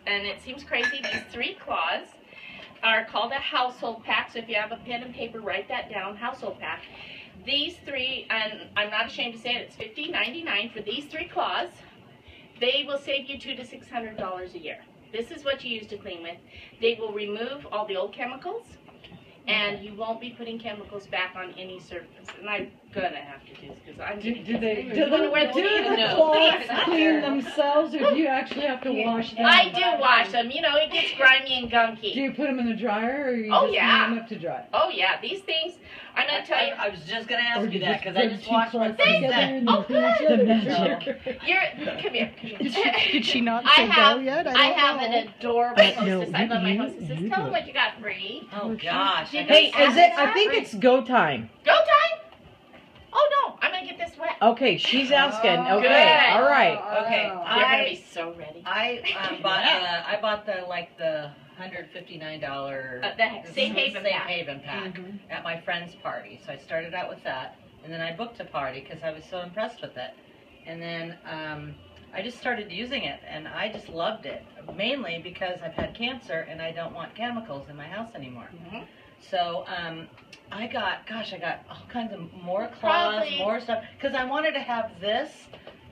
and it seems crazy, these 3 claws are called a household pack. So if you have a pen and paper, write that down, household pack. These 3, and I'm not ashamed to say it, it's $50.99 for these 3 claws. They will save you $200 to $600 a year. This is what you use to clean with. They will remove all the old chemicals, and you won't be putting chemicals back on any surface. And I'm gonna have to do this because I'm getting Do the no. cloths clean themselves, or do you actually have to wash them? I do wash them. You know, it gets grimy and gunky. Do you put them in the dryer, or you Oh, just yeah. hang them up to dry? Oh yeah, these things. I'm gonna tell you. I was just gonna ask Or you you that because I just watched one. Oh, good. Come here. Did she not I say have, go yet? I have an adorable hostess. No, I love my you- hostesses. you Tell do them it. what you got free. Oh gosh. Hey, is it? I think it's go time. Go time. Oh no, I'm gonna get this wet. Okay, she's asking. Oh, Okay, good. all right. Okay, You're gonna be so ready. I bought the $159 The Safe Haven pack. Haven pack at my friend's party. So I started out with that, and then I booked a party because I was so impressed with it. And then I just started using it, and I just loved it, mainly because I've had cancer and I don't want chemicals in my house anymore. So I got all kinds of more cloths, more stuff, because I wanted to have this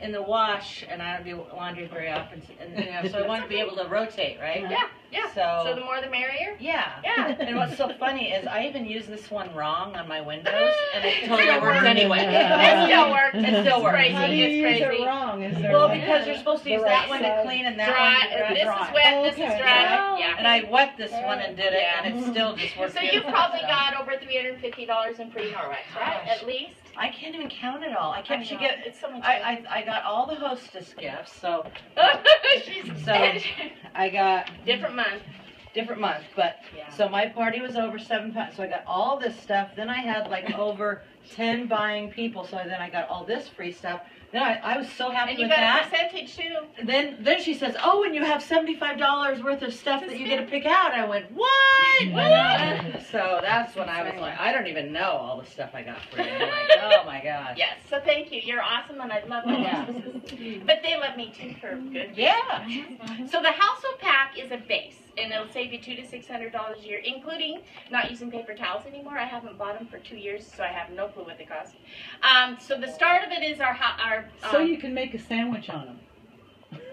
in the wash, and I don't do laundry very often, and you know, so I wanted to be able to rotate, right? Yeah, yeah. So the more the merrier. yeah. Yeah. And what's so funny is I even used this one wrong on my windows, and it totally worked anyway. It still worked. It still works. Crazy. How do you It's use crazy. it wrong? Is there Well, like- because you're supposed to use the that right one side? to clean and that Dry. one to This dry. is wet. This is Okay. dry. Yeah. And I wet this one and did it, Yeah. and it still just worked. So you beautiful. probably So got over $350 in free Norwex, right? Gosh. At least. I can't even count it all. I I kept know. get. It's so much. I got all the hostess gifts, so She's I got different month. different months. But Yeah. so my party was over 7 pounds, so I got all this stuff. Then I had like over 10 buying people, so then I got all this free stuff. Then I was so happy And you with got that. a percentage too. Then she says, "Oh, and you have $75 worth of stuff that you get to pick out." I went, "What?" So that's when I was like, I don't even know all the stuff I got free. I'm like, oh my gosh. Yes. So thank you. You're awesome, and I love my hostesses. But they love me too for good. Yeah. So the household pack is a base, and it'll save you $200 to $600 a year, including not using paper towels anymore. I haven't bought them for 2 years, so I have no clue what they cost. So the start of it is our So you can make a sandwich on them.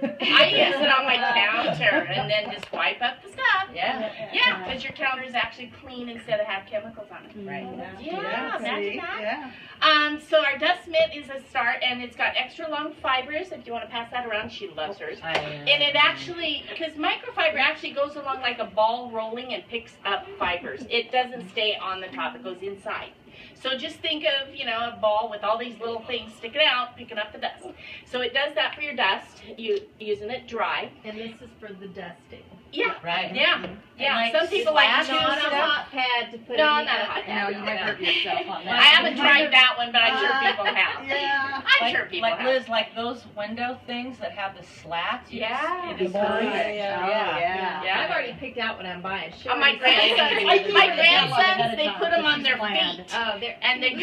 I use it on my counter and then just wipe up the stuff. Yeah. Yeah, because your counter is actually clean instead of have chemicals on it. Right. Yeah, imagine that. Yeah. So our dust mitt is a start, and it's got extra long fibers. If you want to pass that around, she loves hers. And it actually, because microfiber actually goes along like a ball rolling and picks up fibers. It doesn't stay on the top; it goes inside. So just think of, you know, a ball with all these little things sticking out, picking up the dust. So it does that for your dust, using it dry. And this is for the dusting. Yeah. Right. Yeah. Yeah. like Some people like to Not a choose hot pad to put No, in not a the hot pad. No, you might hurt yourself on that. I haven't tried that one, but I'm sure people have. Yeah. I'm sure people like have. Liz, like those window things that have the slats. Yeah. You just Yeah. perfect. Yeah. Yeah. I've already picked out what I'm buying. On my grandsons, they put them on their feet. Oh, there. And they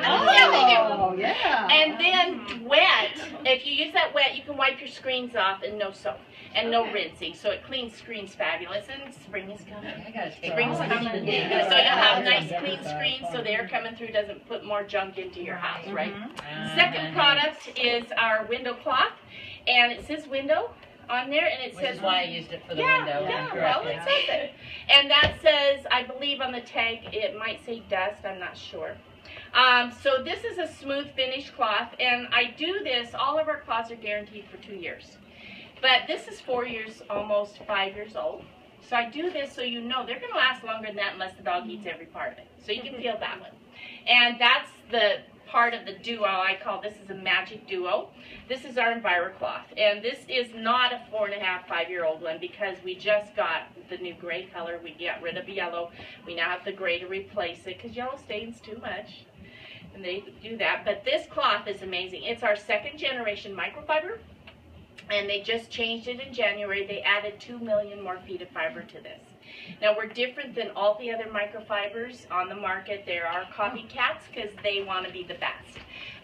Oh, yeah. And then wet, if you use that wet, you can wipe your screens off and no soap and no rinsing. So it cleans screens fabulous. And spring is coming. I gotta take Spring's all coming. of So these. you'll have nice clean screens so the air coming through doesn't put more junk into your house, right? Second product is our window cloth. And it says window on there, and it Which says is why I used it for the yeah, window. yeah, Correct. well, it says it. And that says, I believe on the tag, it might say dust, I'm not sure. So this is a smooth finish cloth, and I do this, all of our cloths are guaranteed for 2 years. But this is 4 years, almost 5 years old. So I do this so you know they're going to last longer than that unless the dog eats every part of it. So you can feel that one. And that's the part of the duo I call this is a magic duo. This is our EnviroCloth, and this is not a 4.5, 5-year-old one because we just got the new gray color. We got rid of yellow. We now have the gray to replace it because yellow stains too much, and they do that. But this cloth is amazing. It's our 2nd generation microfiber, and they just changed it in January. They added 2 million more feet of fiber to this. Now, we're different than all the other microfibers on the market. There are copycats because they want to be the best.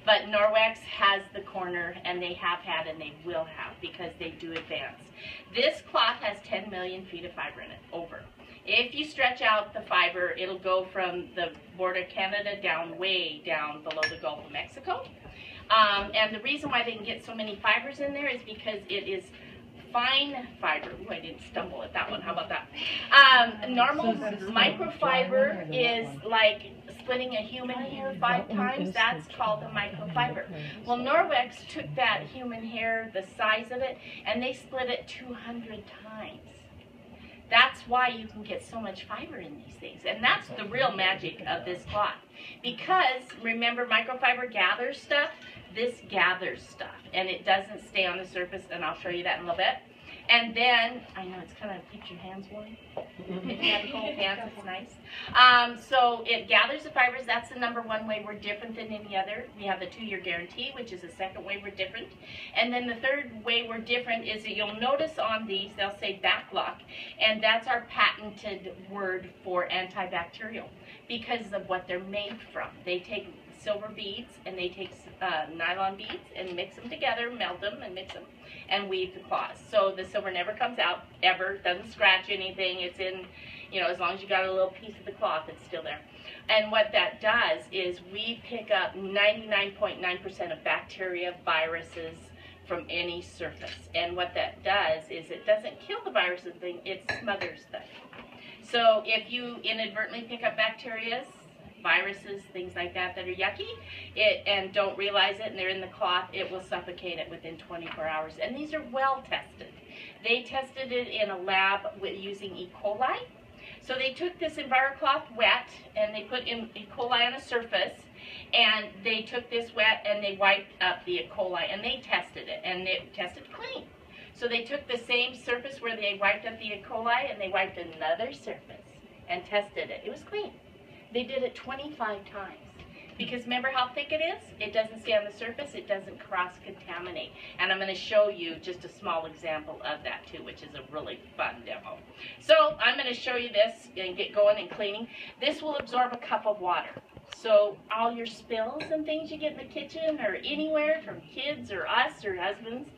But Norwex has the corner, and they have had and they will have because they do advance. This cloth has 10 million feet of fiber in it, over. If you stretch out the fiber, it'll go from the border of Canada down way down below the Gulf of Mexico. And the reason why they can get so many fibers in there is because it is fine fiber. Ooh, I didn't stumble at that one. How about that? Normal microfiber is like splitting a human hair 5 times. That's called a microfiber. Well, Norwex took that human hair, the size of it, and they split it 200 times. That's why you can get so much fiber in these things. And that's the real magic of this cloth. Because, remember, microfiber gathers stuff. This gathers stuff. And it doesn't stay on the surface, and I'll show you that in a little bit. And then, I know it's kind of, keeps your hands warm. If you have cold hands, it's nice. So it gathers the fibers. That's the #1 way we're different than any other. We have the 2-year guarantee, which is the second way we're different. And then the third way we're different is that you'll notice on these, they'll say backlock. And that's our patented word for antibacterial because of what they're made from. They take silver beads and they take nylon beads and mix them together, melt them and mix them, and weave the cloths. So the silver never comes out, ever, doesn't scratch anything. It's in, you know, as long as you got a little piece of the cloth, it's still there. And what that does is we pick up 99.9% of bacteria, viruses from any surface. And what that does is it doesn't kill the viruses thing, it smothers them. So if you inadvertently pick up bacteria, viruses, things like that that are yucky, and don't realize it, and they're in the cloth, it will suffocate it within 24 hours. And these are well tested. They tested it in a lab using E. coli. So they took this EnviroCloth wet, and they put E. coli on a surface, and they took this wet, and they wiped up the E. coli, and they tested it, and it tested clean. So they took the same surface where they wiped up the E. coli, and they wiped another surface and tested it. It was clean. They did it 25 times. Because remember how thick it is? It doesn't stay on the surface. It doesn't cross-contaminate. And I'm going to show you just a small example of that too, which is a really fun demo. So I'm going to show you this and get going and cleaning. This will absorb a cup of water. So all your spills and things you get in the kitchen or anywhere from kids or us or husbands,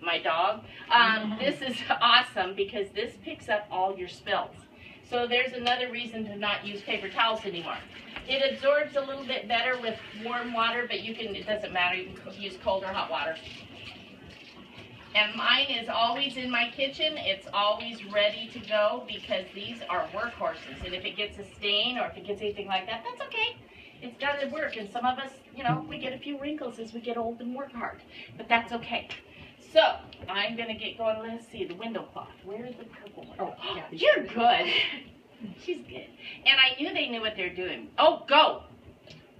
my dog, this is awesome because this picks up all your spills. So there's another reason to not use paper towels anymore. It absorbs a little bit better with warm water, but you can, it doesn't matter, you can use cold or hot water. And mine is always in my kitchen. It's always ready to go because these are workhorses. And if it gets a stain or if it gets anything like that, that's okay. It's got to work. And some of us, you know, we get a few wrinkles as we get old and work hard. But that's okay. So, I'm going to get going. Let's see, the window cloth. Where is the purple one? Oh, yeah. You're good. She's good. And I knew they knew what they're doing. Oh, go.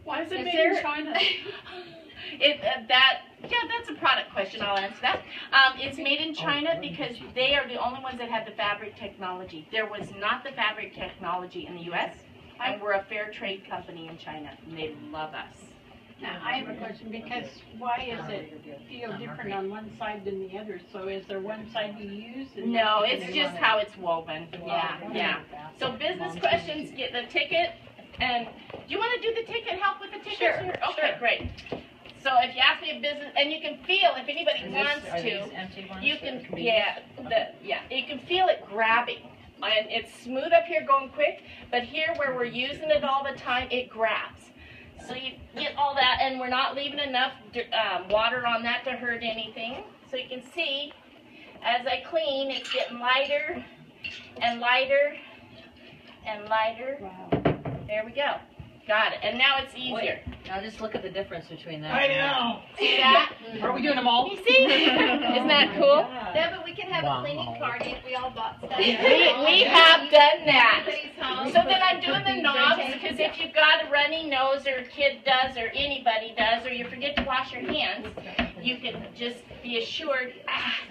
Why is it made in China? That's a product question. I'll answer that. It's made in China because they are the only ones that have the fabric technology. There was not the fabric technology in the U.S., and we're a fair trade company in China, and they love us. Now, I have a question, because why is it feel different on one side than the other? So is there one side you use? And no, it's just how it's woven. Yeah. So business questions, get the ticket. And do you want to do the ticket, help with the ticket? Sure. Okay, great. So if you ask me a business, and you can feel, if anybody wants to, you can, you can feel it grabbing. And it's smooth up here going quick, but here where we're using it all the time, it grabs. So you get all that, and we're not leaving enough water on that to hurt anything. So you can see, as I clean, it's getting lighter and lighter and lighter. Wow. There we go. Got it. And now it's easier. Wait, now just look at the difference between that. I know. See that? Are we doing them all? You see? Isn't that cool? Yeah, but we can have a cleaning party if we all bought stuff. We have done that. Everybody's home. So then I'm doing the knobs, because if you've got a runny nose, or a kid does, or anybody does, or you forget to wash your hands, you can just be assured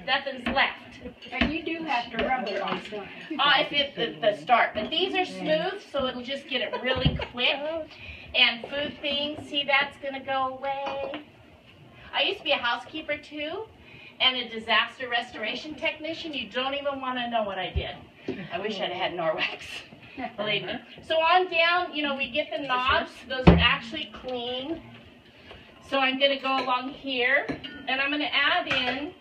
nothing's left. And you do have to rub it on. If it's the start. But these are smooth, so it'll just get it really quick. And food things, see, that's going to go away. I used to be a housekeeper too, and a disaster restoration technician. You don't even want to know what I did. I wish I'd had Norwex. Believe me. So on down, you know, we get the knobs. Those are actually clean. So I'm going to go along here, and I'm going to add in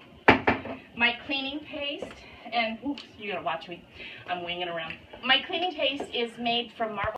my cleaning paste. And oops, you're going to watch me. I'm winging around. My cleaning paste is made from marble